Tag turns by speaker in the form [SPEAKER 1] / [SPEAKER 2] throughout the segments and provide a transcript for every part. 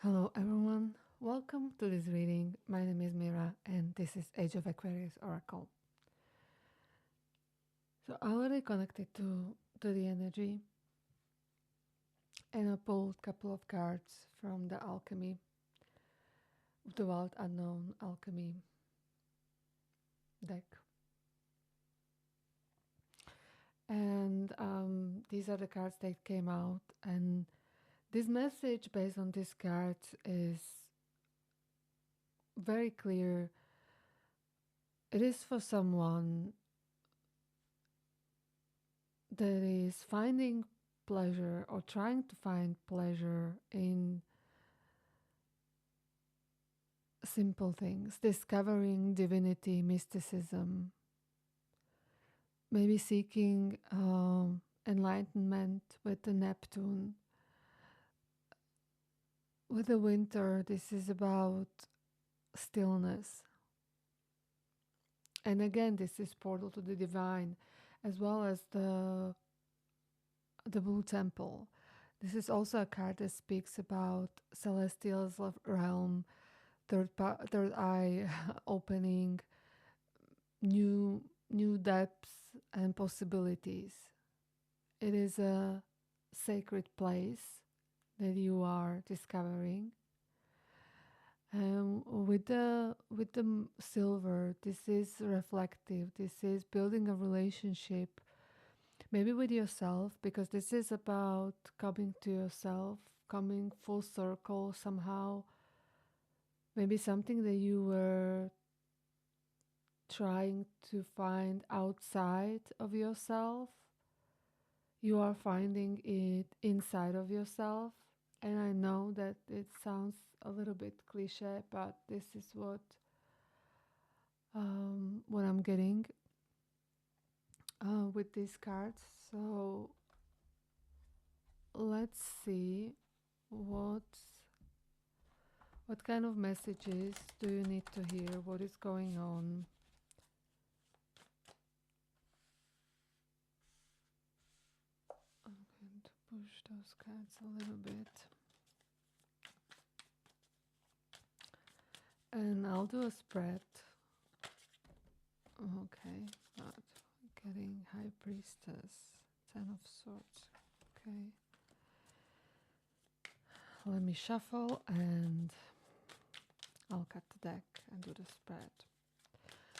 [SPEAKER 1] Hello everyone, welcome to this reading. My name is Mira and this is Age of Aquarius Oracle. So I already connected to the energy and I pulled a couple of cards from the alchemy, the Wild Unknown Alchemy deck. And these are the cards that came out, and this message based on these cards is very clear. It is for someone that is finding pleasure or trying to find pleasure in simple things, discovering divinity, mysticism, maybe seeking enlightenment with the Neptune. With the winter, this is about stillness. And again, this is portal to the divine, as well as the Blue Temple. This is also a card that speaks about celestial realm, third eye opening, new depths and possibilities. It is a sacred place that you are discovering. With the silver, this is reflective. This is building a relationship, maybe with yourself, because this is about coming to yourself, coming full circle somehow. Maybe something that you were trying to find outside of yourself, you are finding it inside of yourself. And I know that it sounds a little bit cliche, but this is what I'm getting with these cards. So let's see what kind of messages do you need to hear, what is going on. I'm going to push those cards a little bit. And I'll do a spread. Okay, but getting High Priestess, 10 of Swords. Okay. Let me shuffle and I'll cut the deck and do the spread.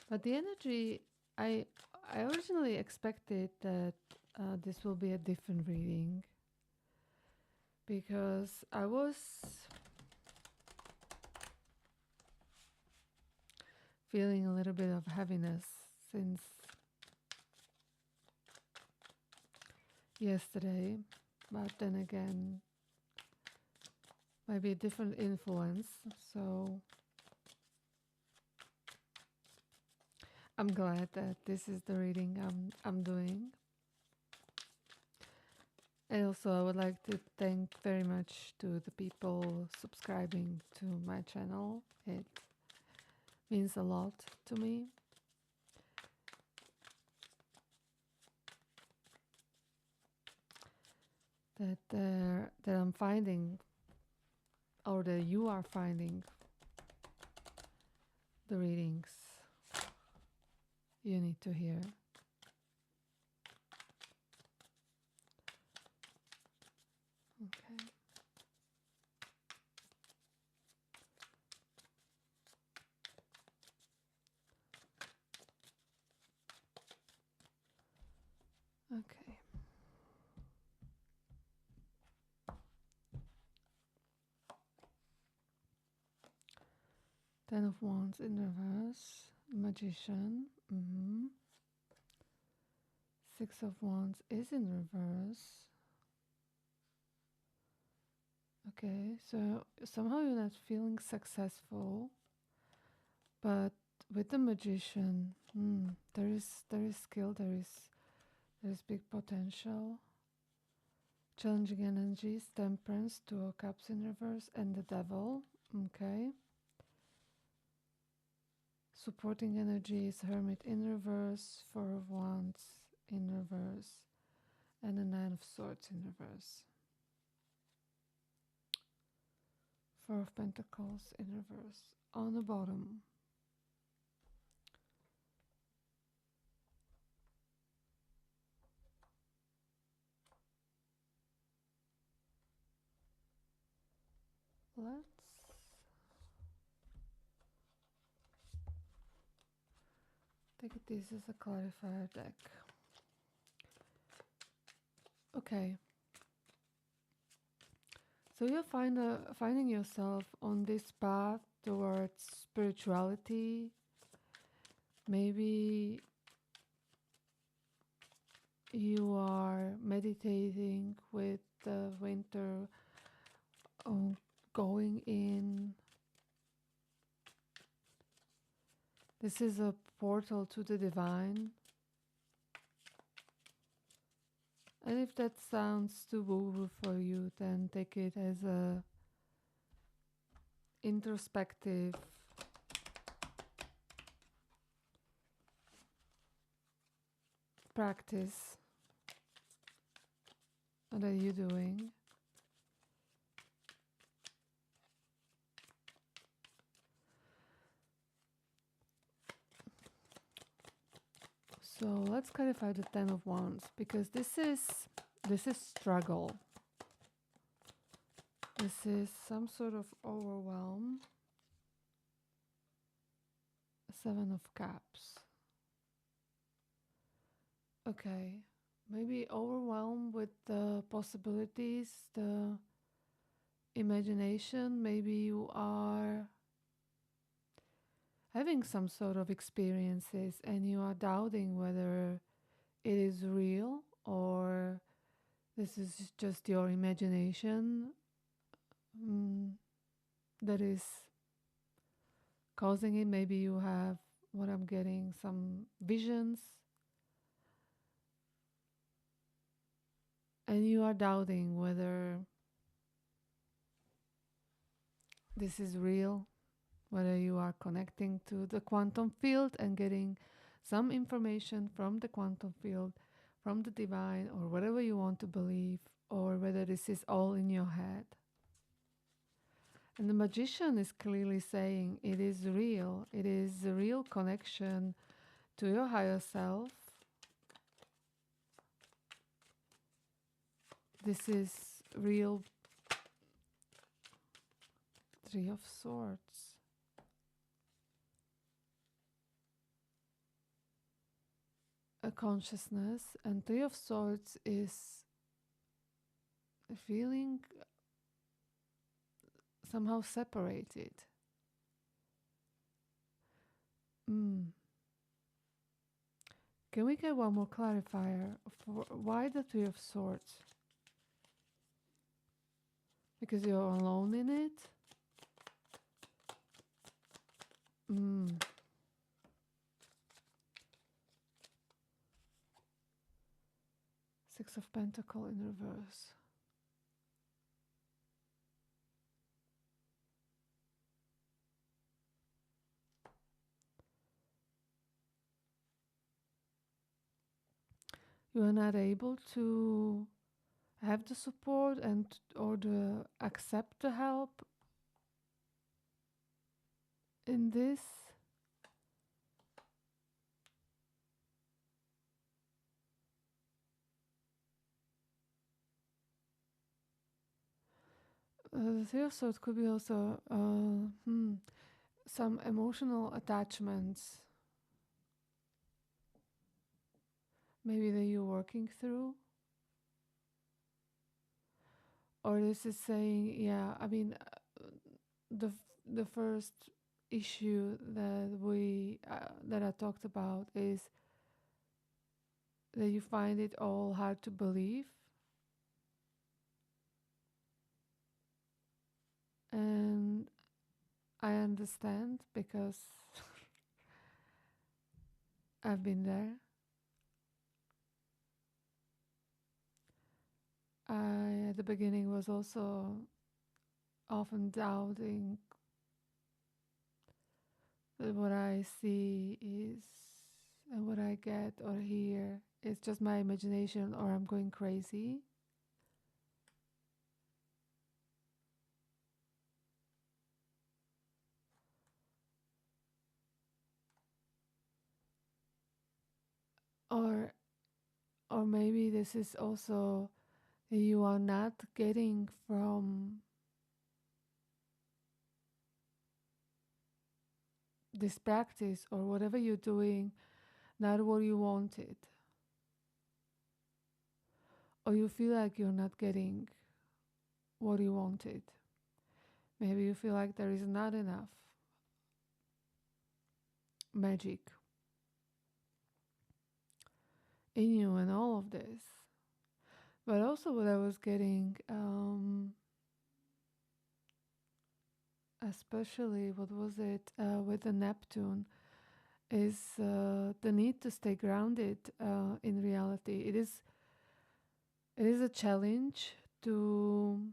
[SPEAKER 1] But the energy, I originally expected that this will be a different reading, because I was feeling a little bit of heaviness since yesterday, but then again, maybe a different influence. So I'm glad that this is the reading I'm doing. And also I would like to thank very much to the people subscribing to my channel. It means a lot to me. That I'm finding, or that you are finding, the readings you need to hear. Okay. Okay. Ten of Wands in reverse, Magician. Six of Wands is in reverse. Okay, so somehow you're not feeling successful, but with the Magician, there is skill, there is big potential. Challenging energies, Temperance, Two of Cups in reverse, and the Devil. Okay. Supporting energies, Hermit in reverse, Four of Wands in reverse, and the Nine of Swords in reverse. Four of Pentacles in reverse on the bottom. Let's take this as a clarifier deck. Okay. So you're finding yourself on this path towards spirituality. Maybe you are meditating with the winter going in. This is a portal to the divine. And if that sounds too woo-woo for you, then take it as a introspective practice. What are you doing? So let's clarify the Ten of Wands, because this is struggle. This is some sort of overwhelm. Seven of Cups. Okay, maybe overwhelmed with the possibilities, the imagination. Maybe you are having some sort of experiences and you are doubting whether it is real or this is just your imagination that is causing it. Maybe you have, what I'm getting, some visions and you are doubting whether this is real, whether you are connecting to the quantum field and getting some information from the quantum field, from the divine, or whatever you want to believe, or whether this is all in your head. And the Magician is clearly saying it is real. It is a real connection to your higher self. This is real. Three of Swords. A consciousness, and Three of Swords is feeling somehow separated. Can we get one more clarifier for why the Three of Swords? Because you're alone in it? Six of Pentacles in reverse. You are not able to have the support and or the accept the help in this. The Three of Swords could be also some emotional attachments, maybe that you're working through. Or this is saying, yeah, I mean, the first issue that we that I talked about is that you find it all hard to believe. And I understand because I've been there. I, at the beginning, was also often doubting that what I see is, and what I get or hear is just my imagination, or I'm going crazy. or maybe this is also you are not getting from this practice or whatever you're doing not what you wanted, or you feel like you're not getting what you wanted. Maybe you feel like there is not enough magic in you and all of this. But also what I was getting, especially what was it with the Neptune, is the need to stay grounded in reality. It is a challenge to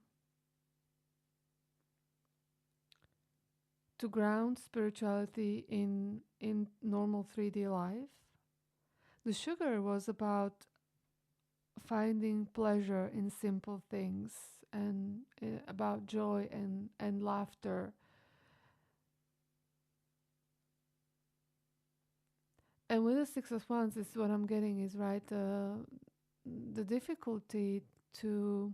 [SPEAKER 1] ground spirituality in normal 3D life. The sugar was about finding pleasure in simple things and about joy and laughter. And with the Six of Wands, is what I'm getting is right the difficulty to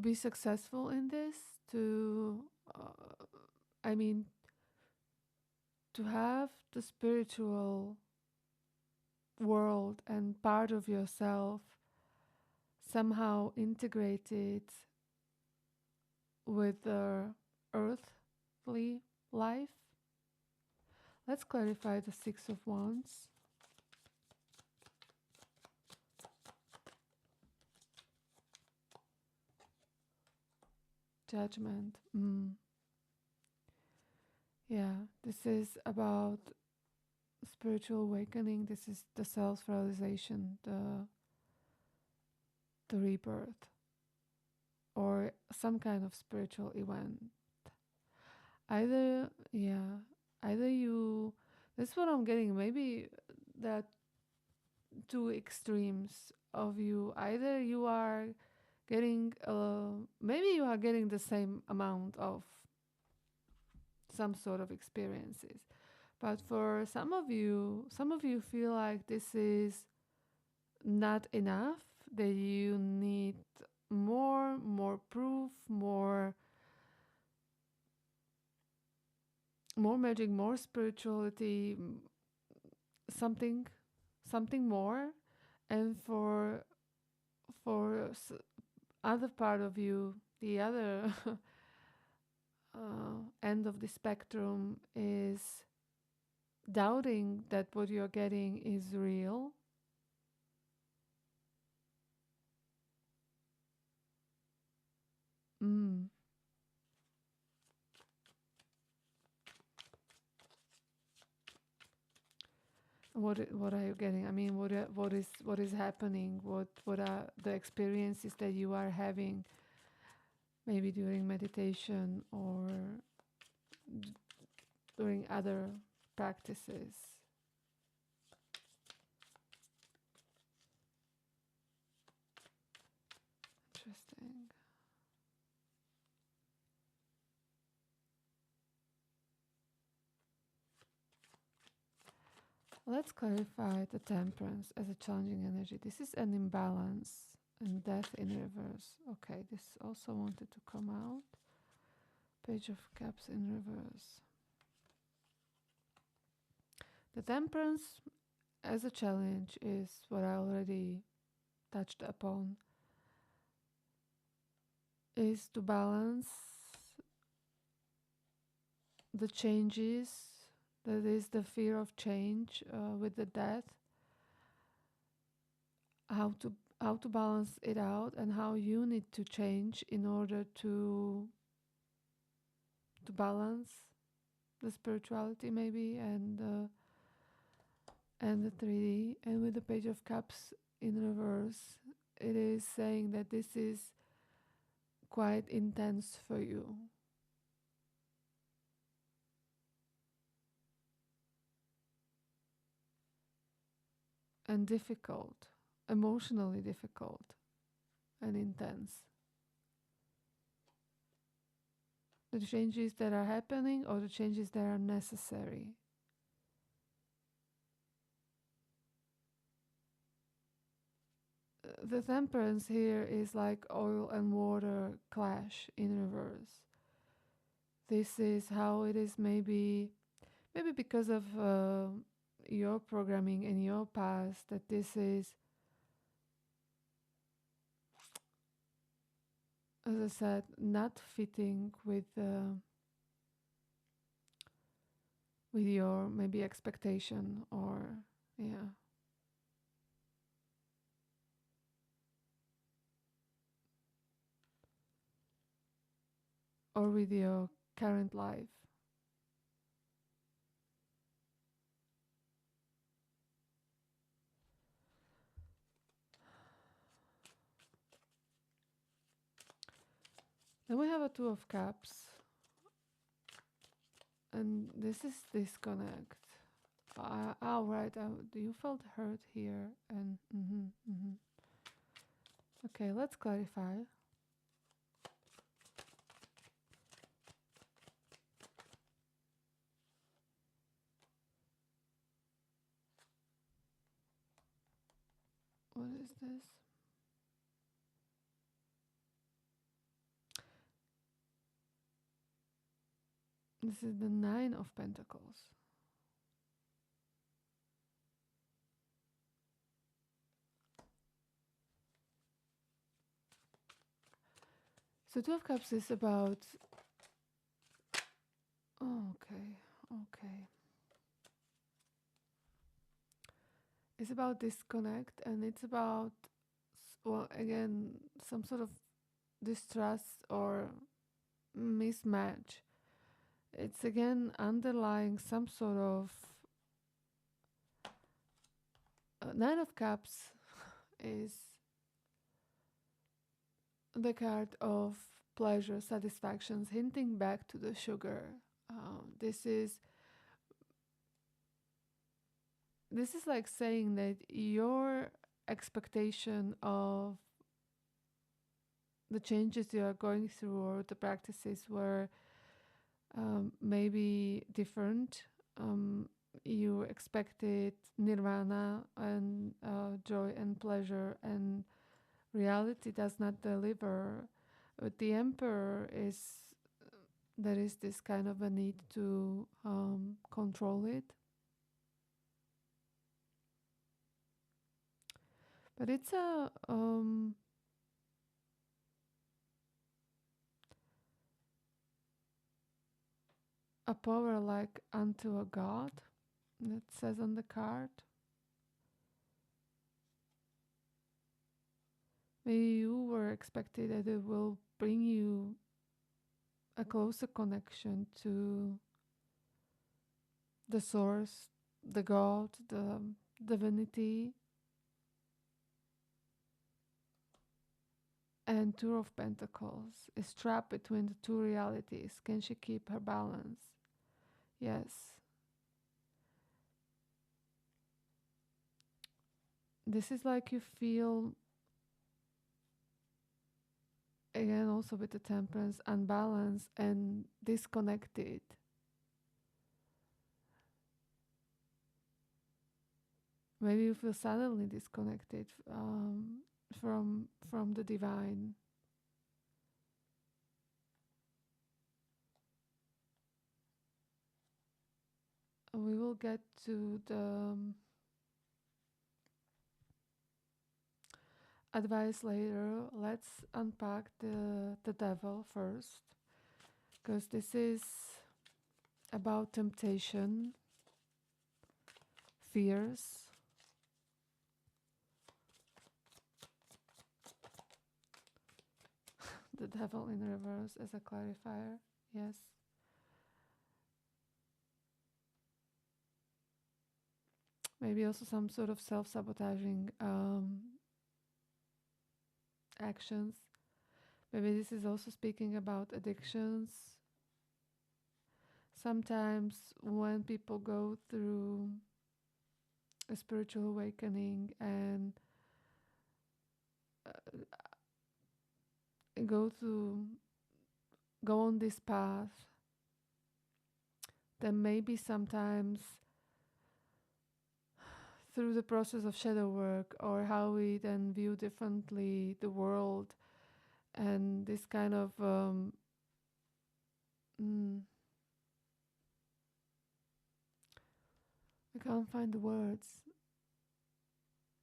[SPEAKER 1] be successful in this, to I mean, to have the spiritual world and part of yourself somehow integrated with the earthly life. Let's clarify the Six of Wands. Judgment. Yeah, this is about spiritual awakening. This is the self-realization, the rebirth, or some kind of spiritual event. Either you, that's what I'm getting. Maybe that two extremes of you. Either you are getting, maybe you are getting the same amount of some sort of experiences, but for some of you feel like this is not enough, that you need more proof, more magic, more spirituality, something more. And for other part of you, the other end of the spectrum is doubting that what you're getting is real. What are you getting? I mean, what is happening? What are the experiences that you are having? Maybe during meditation or during other practices. Interesting. Let's clarify the Temperance as a challenging energy. This is an imbalance and death in reverse. Okay, this also wanted to come out. Page of Cups in reverse. The Temperance as a challenge is what I already touched upon, is to balance the changes, that is the fear of change with the death, how to balance it out, and how you need to change in order to balance the spirituality maybe and the 3D. And with the Page of Cups in reverse, it is saying that this is quite intense for you. And difficult, emotionally difficult and intense. the changes that are happening or the changes that are necessary. The temperance here is like oil and water clash in reverse. This is how it is, maybe because of your programming in your past, that this is, as I said, not fitting with your maybe expectation, or yeah, or with your current life. Then we have a Two of Cups, and this is disconnect. Right, you felt hurt here, and okay, let's clarify. What is this? This is the Nine of Pentacles. So Two of Cups is about, okay. It's about disconnect, and it's about, well, again, some sort of distrust or mismatch. It's again underlying some sort of Nine of Cups is the card of pleasure, satisfactions, hinting back to the sugar. This is like saying that your expectation of the changes you are going through, or the practices, were maybe different. You expected nirvana and joy and pleasure, and reality does not deliver. But the Emperor is, there is this kind of a need to control it. But it's a power like unto a god, that says on the card. Maybe you were expected that it will bring you a closer connection to the source, the god, the divinity. And Two of Pentacles is trapped between the two realities. Can she keep her balance? Yes. This is like you feel, again, also with the Temperance, unbalanced and disconnected. Maybe you feel suddenly disconnected from the divine. We will get to the advice later. Let's unpack the Devil first, because this is about temptation, fears. The Devil in reverse as a clarifier. Yes. Maybe also some sort of self-sabotaging actions. Maybe this is also speaking about addictions. Sometimes when people go through a spiritual awakening and go through go on this path, then maybe sometimes through the process of shadow work, or how we then view differently the world, and this kind of mm, I can't find the words,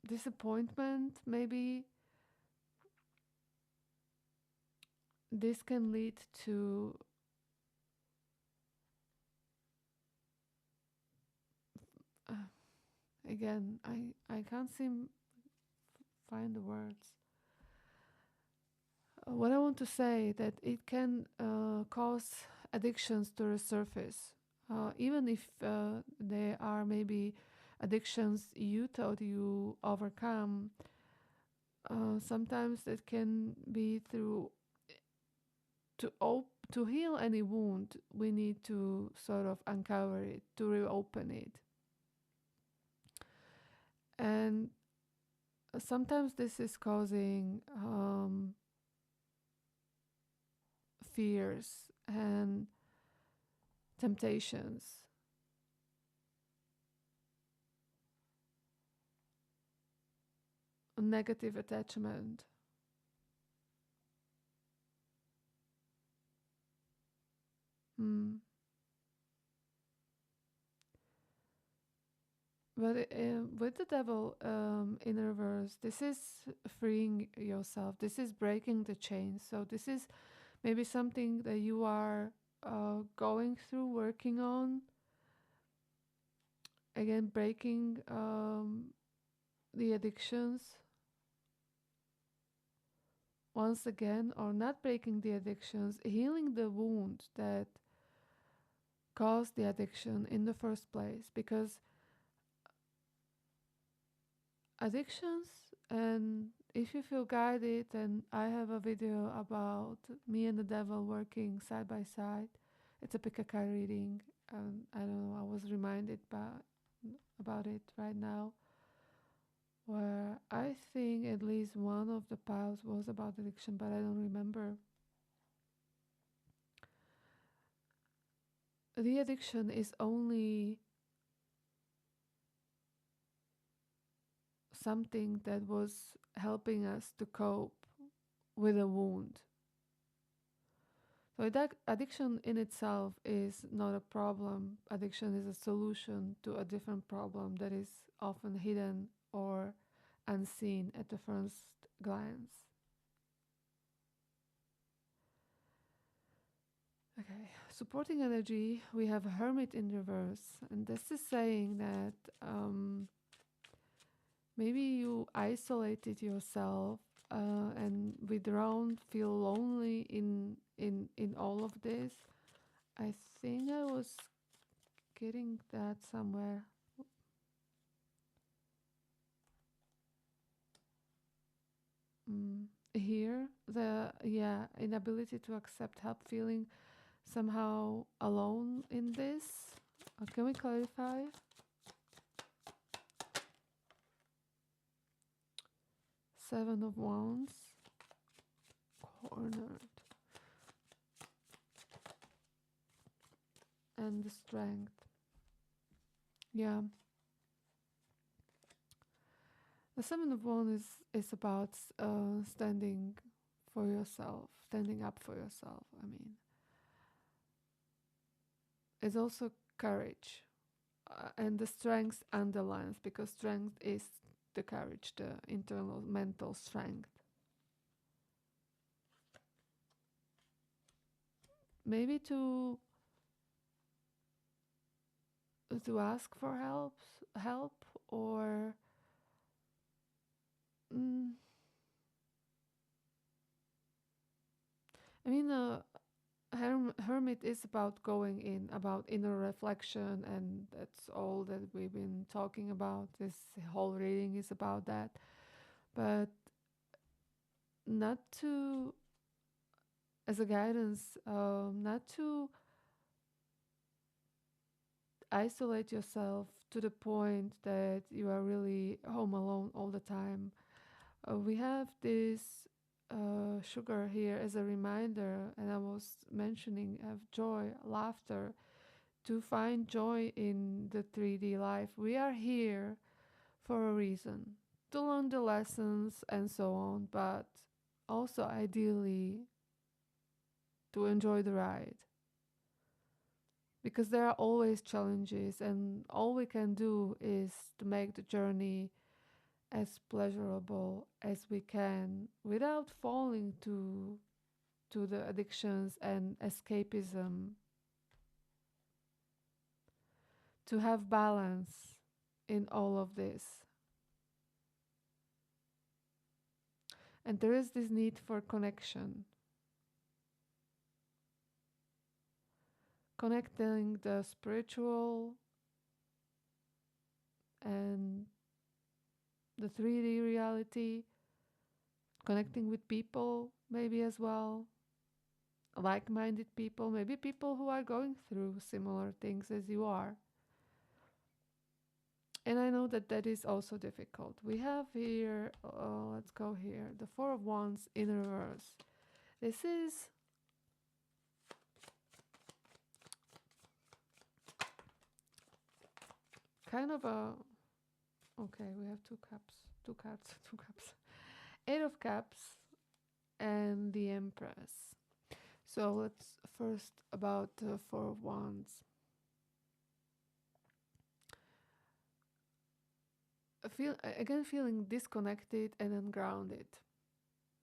[SPEAKER 1] disappointment maybe, this can lead to again, I can't seem find the words. What I want to say that it can cause addictions to resurface, even if they are maybe addictions you thought you overcome. Sometimes it can be through to heal any wound. We need to sort of uncover it, to reopen it, and sometimes this is causing fears and temptations, negative attachment. Mm. But with the devil in reverse, this is freeing yourself. This is breaking the chains. So this is maybe something that you are going through, working on. Again, breaking the addictions once again, or not breaking the addictions, healing the wound that caused the addiction in the first place. Because addictions, and if you feel guided, then I have a video about me and the devil working side by side. It's a pick a card reading, and I don't know, I was reminded about it right now, where I think at least one of the piles was about addiction, but I don't remember. The addiction is only something that was helping us to cope with a wound. So that addiction in itself is not a problem. Addiction is a solution to a different problem that is often hidden or unseen at the first glance. Okay, supporting energy, we have Hermit in reverse, and this is saying that maybe you isolated yourself and withdrawn, feel lonely in all of this. I think I was getting that somewhere. Here, the inability to accept help, feeling somehow alone in this. Can we clarify? Seven of Wands, cornered, and the Strength. Yeah. The Seven of Wands is about standing for yourself, standing up for yourself. I mean, it's also courage, and the Strength underlines, because strength is the courage, the internal mental strength. Maybe to ask for help, or I mean, hermit is about going in, about inner reflection, and that's all that we've been talking about. This whole reading is about that, but not to, as a guidance, not to isolate yourself to the point that you are really home alone all the time. We have this sugar here as a reminder, and I was mentioning have joy, laughter, to find joy in the 3D life. We are here for a reason, to learn the lessons and so on, but also ideally to enjoy the ride. Because there are always challenges, and all we can do is to make the journey as pleasurable as we can without falling to the addictions and escapism, to have balance in all of this. And there is this need for connection, connecting the spiritual and the 3D reality, connecting with people maybe as well, like-minded people, maybe people who are going through similar things as you are. And I know that that is also difficult. We have here, let's go here, the Four of Wands in reverse. This is kind of a, okay, we have two cards. Eight of Cups and the Empress. So let's first about the Four of Wands. Feeling disconnected and ungrounded.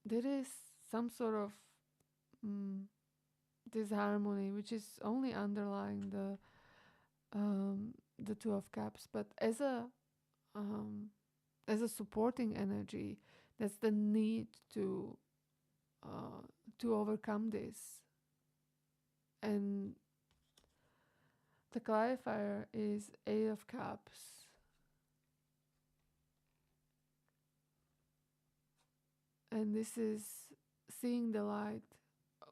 [SPEAKER 1] There is some sort of disharmony which is only underlying the Two of Cups, but as a supporting energy, that's the need to overcome this. And the clarifier is Eight of Cups. And this is seeing the light,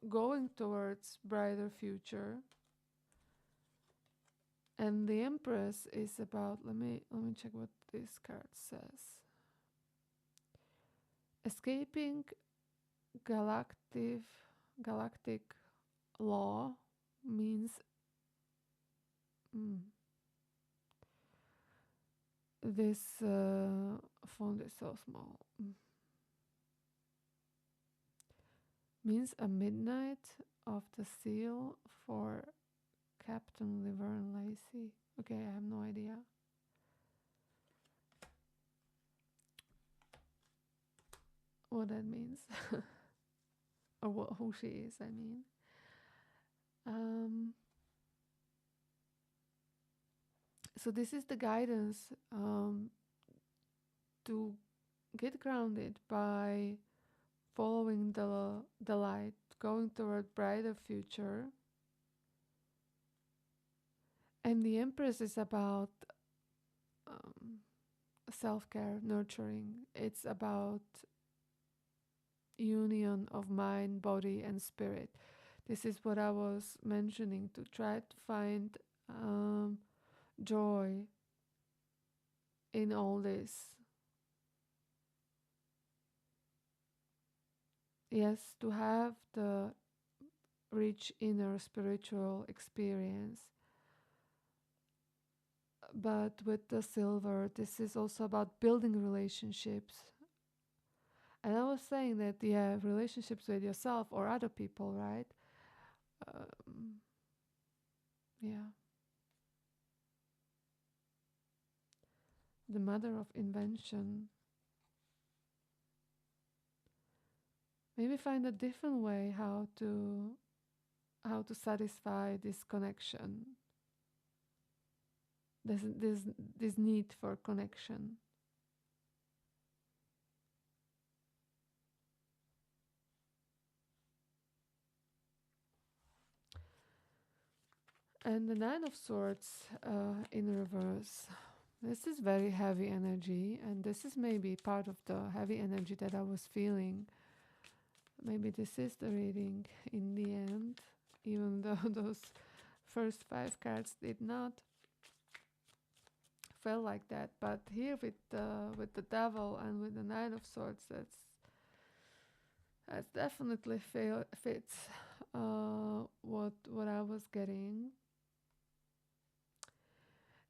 [SPEAKER 1] going towards brighter future. And the Empress is about, let me check what this card says. Escaping galactic law means this font is so small. Means a midnight of the seal for Captain Laverne Lacey. Okay, I have no idea. What that means. Or who she is, I mean. So this is the guidance to get grounded by following the light, going toward brighter future. And the Empress is about self-care, nurturing. It's about union of mind, body, and spirit. This is what I was mentioning, to try to find joy in all this. Yes, to have the rich inner spiritual experience. But with the silver, this is also about building relationships. And I was saying that, yeah, relationships with yourself or other people, right? Yeah. The mother of invention. Maybe find a different way how to satisfy this connection. This need for connection. And the Nine of Swords in reverse. This is very heavy energy, and this is maybe part of the heavy energy that I was feeling. Maybe this is the reading in the end, even though those first 5 cards did not feel like that. But here with the Devil and with the Knight of Swords, That definitely fits what I was getting.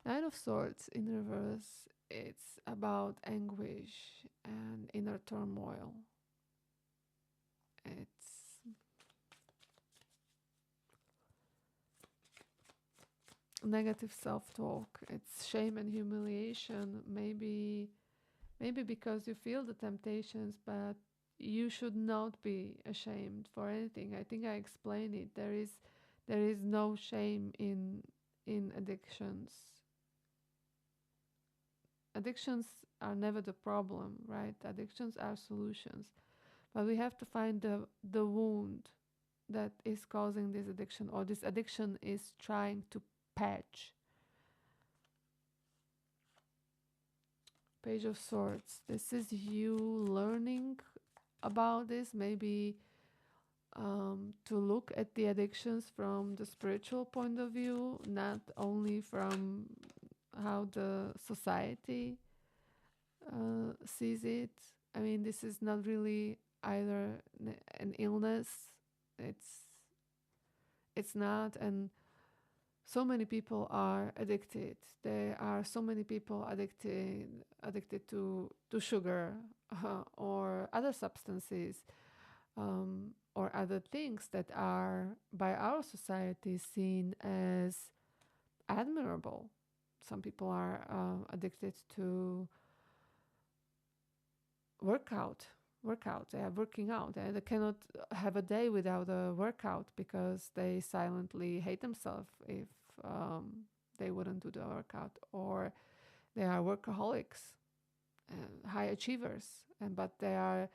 [SPEAKER 1] Nine of Swords in reverse. It's about anguish and inner turmoil. It's negative self-talk. It's shame and humiliation. Maybe because you feel the temptations, but you should not be ashamed for anything. I think I explained it. There is no shame in addictions. Addictions are never the problem, right? Addictions are solutions. But we have to find the wound that is causing this addiction, or this addiction is trying to patch. Page of Swords. This is you learning about this, maybe to look at the addictions from the spiritual point of view, not only from how the society sees it. I mean, this is not really either an illness. It's not, and so many people are addicted. There are so many people addicted to sugar or other substances, or other things that are by our society seen as admirable. Some people are addicted to workout. They are working out, and they cannot have a day without a workout because they silently hate themselves if they wouldn't do the workout. Or they are workaholics, high achievers, but they are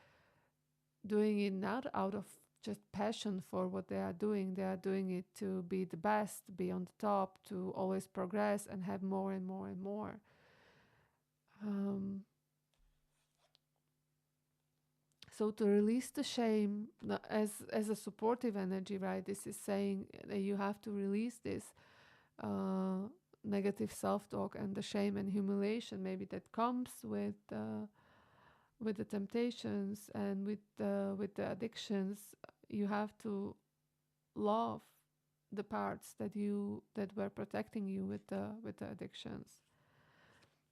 [SPEAKER 1] doing it not out of just passion for what they are doing. They are doing it to be the best, be on the top, to always progress and have more and more and more. So to release the shame as a supportive energy, right? This is saying that you have to release this negative self-talk and the shame and humiliation maybe that comes with the temptations and with the addictions. You have to love the parts that were protecting you with the addictions.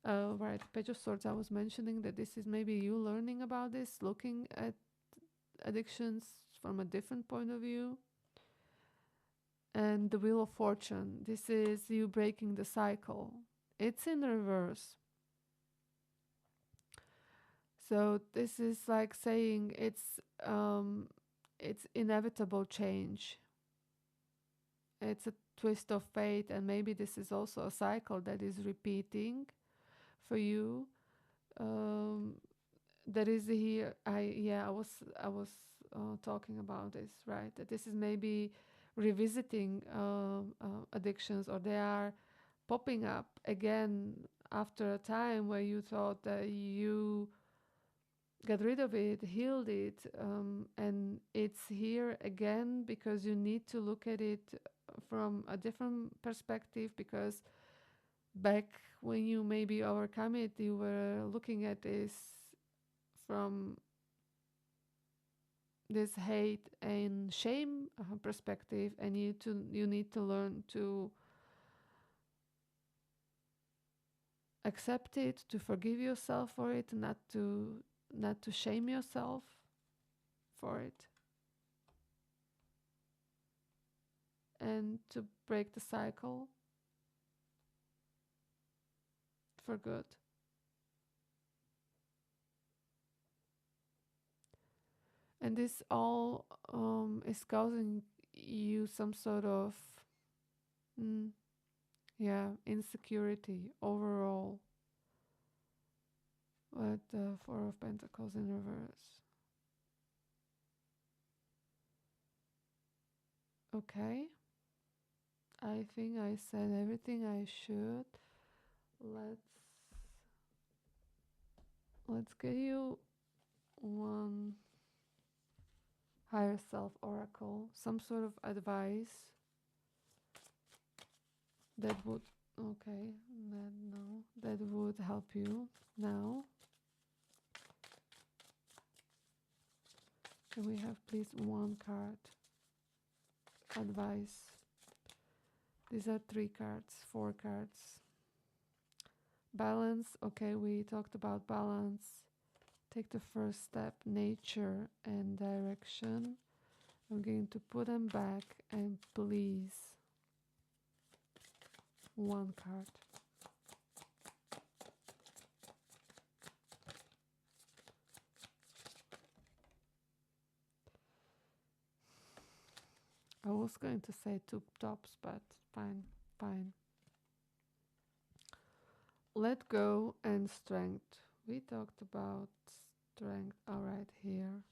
[SPEAKER 1] Right, Page of Swords, I was mentioning that this is maybe you learning about this, looking at addictions from a different point of view. And the Wheel of Fortune, this is you breaking the cycle. It's in reverse. So this is like saying it's inevitable change. It's a twist of fate, and maybe this is also a cycle that is repeating for you. There is here. I was talking about this, right? That this is maybe revisiting addictions, or they are popping up again after a time where you thought that you got rid of it, healed it, and it's here again because you need to look at it from a different perspective, because back when you maybe overcome it, you were looking at this from this hate and shame perspective, and you need to learn to accept it, to forgive yourself for it, not to shame yourself for it, and to break the cycle for good. And this all is causing you some sort of insecurity overall. With the Four of Pentacles in reverse. Okay. I think I said everything I should. Let's get you one higher self oracle, some sort of advice that would that would help you now. Can we have please one card? Advice. These are 3 cards, 4 cards. Balance. Okay, we talked about balance. Take the first step, nature and direction. I'm going to put them back and please one card. I was going to say 2 tops, but fine, fine. Let go and strength. We talked about strength. All right, here.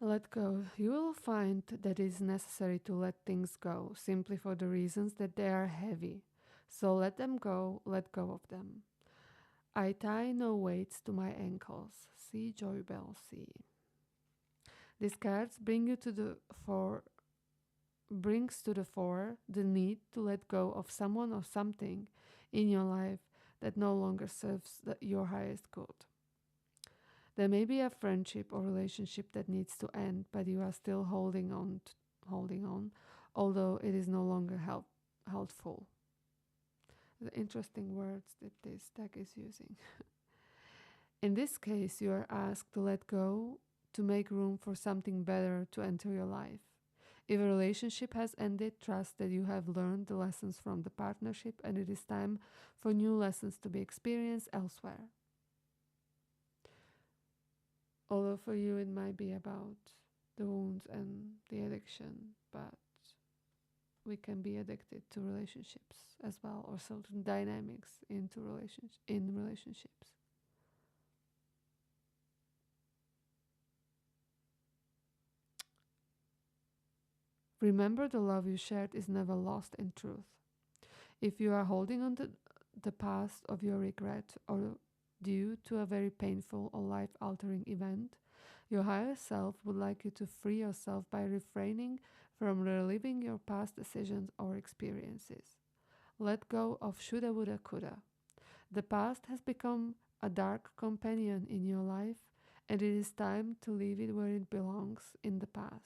[SPEAKER 1] Let go. You will find that it is necessary to let things go, simply for the reasons that they are heavy. So let them go, let go of them. I tie no weights to my ankles. See Joy Bell, see. These cards brings to the fore the need to let go of someone or something in your life that no longer serves your highest good. There may be a friendship or relationship that needs to end, but you are still holding on, although it is no longer helpful. The interesting words that this deck is using. In this case, you are asked to let go to make room for something better to enter your life. If a relationship has ended, trust that you have learned the lessons from the partnership and it is time for new lessons to be experienced elsewhere. Although for you it might be about the wounds and the addiction, but we can be addicted to relationships as well, or certain dynamics in relationships. Remember, the love you shared is never lost in truth. If you are holding on to the past of your regret or due to a very painful or life-altering event, your higher self would like you to free yourself by refraining from reliving your past decisions or experiences. Let go of shoulda, woulda, coulda. The past has become a dark companion in your life, and it is time to leave it where it belongs, in the past.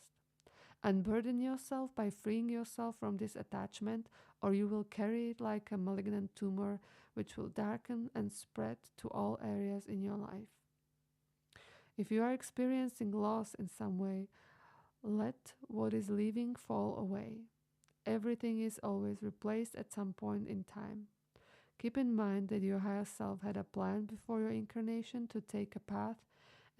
[SPEAKER 1] Unburden yourself by freeing yourself from this attachment, or you will carry it like a malignant tumor which will darken and spread to all areas in your life. If you are experiencing loss in some way, let what is leaving fall away. Everything is always replaced at some point in time. Keep in mind that your higher self had a plan before your incarnation to take a path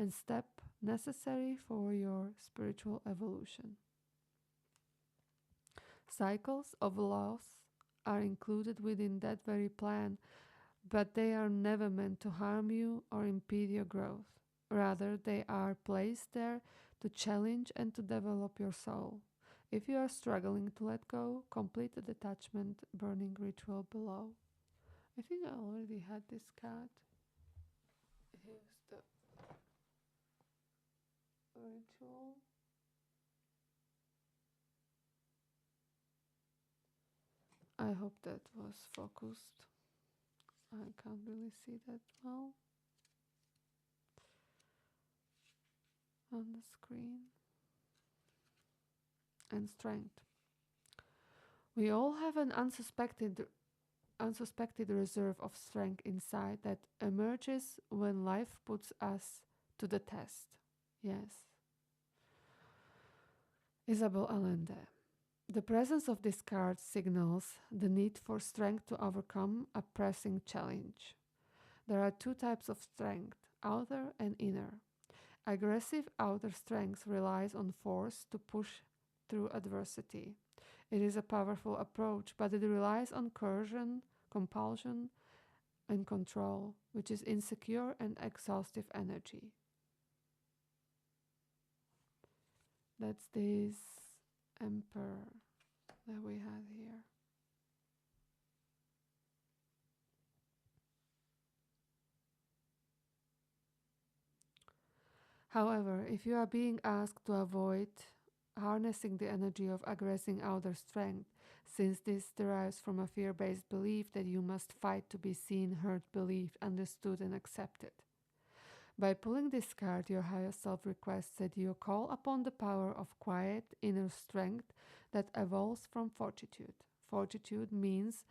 [SPEAKER 1] and step necessary for your spiritual evolution. Cycles of loss are included within that very plan, but they are never meant to harm you or impede your growth. Rather, they are placed there to challenge and to develop your soul. If you are struggling to let go, complete the detachment burning ritual below. I think I already had this card. Here's the ritual. I hope that was focused. I can't really see that well on the screen. And strength. We all have an unsuspected reserve of strength inside that emerges when life puts us to the test. Yes. Isabel Allende. The presence of this card signals the need for strength to overcome a pressing challenge. There are 2 types of strength, outer and inner. Aggressive outer strength relies on force to push through adversity. It is a powerful approach, but it relies on coercion, compulsion, and control, which is insecure and exhaustive energy. That's this Emperor that we had here. However, if you are being asked to avoid harnessing the energy of aggressing outer strength, since this derives from a fear-based belief that you must fight to be seen, heard, believed, understood, and accepted. By pulling this card, your higher self requests that you call upon the power of quiet inner strength that evolves from fortitude. Fortitude means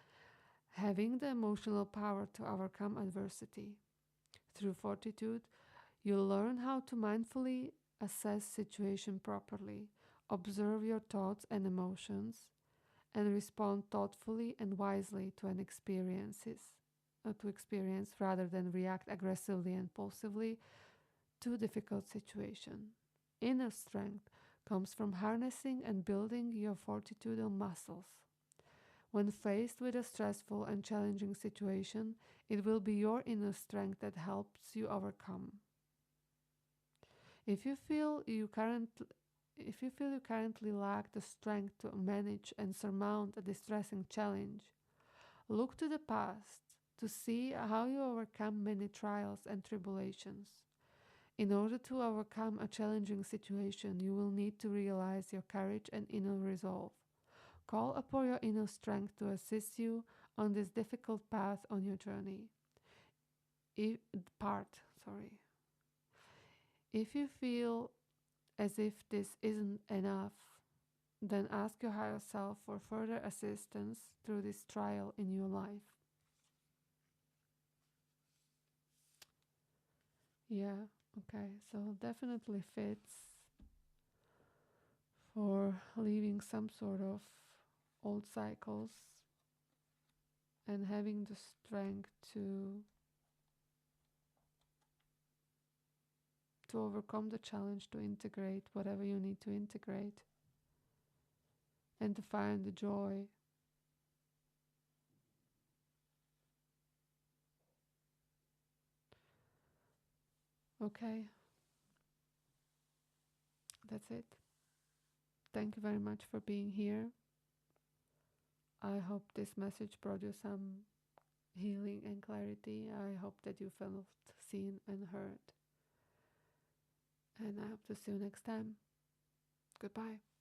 [SPEAKER 1] having the emotional power to overcome adversity. Through fortitude, you learn how to mindfully assess situation properly, observe your thoughts and emotions, and respond thoughtfully and wisely to experience rather than react aggressively and impulsively to difficult situation. Inner strength comes from harnessing and building your fortitudinal muscles. When faced with a stressful and challenging situation, it will be your inner strength that helps you overcome. If you feel you currently lack the strength to manage and surmount a distressing challenge, look to the past to see how you overcome many trials and tribulations. In order to overcome a challenging situation, you will need to realize your courage and inner resolve. Call upon your inner strength to assist you on this difficult path on your journey. If you feel as if this isn't enough, then ask your higher self for further assistance through this trial in your life. Yeah, okay, so definitely fits for leaving some sort of old cycles and having the strength to overcome the challenge, to integrate whatever you need to integrate, and to find the joy. Okay, that's it. Thank you very much for being here. I hope this message brought you some healing and clarity. I hope that you felt seen and heard. And I hope to see you next time. Goodbye.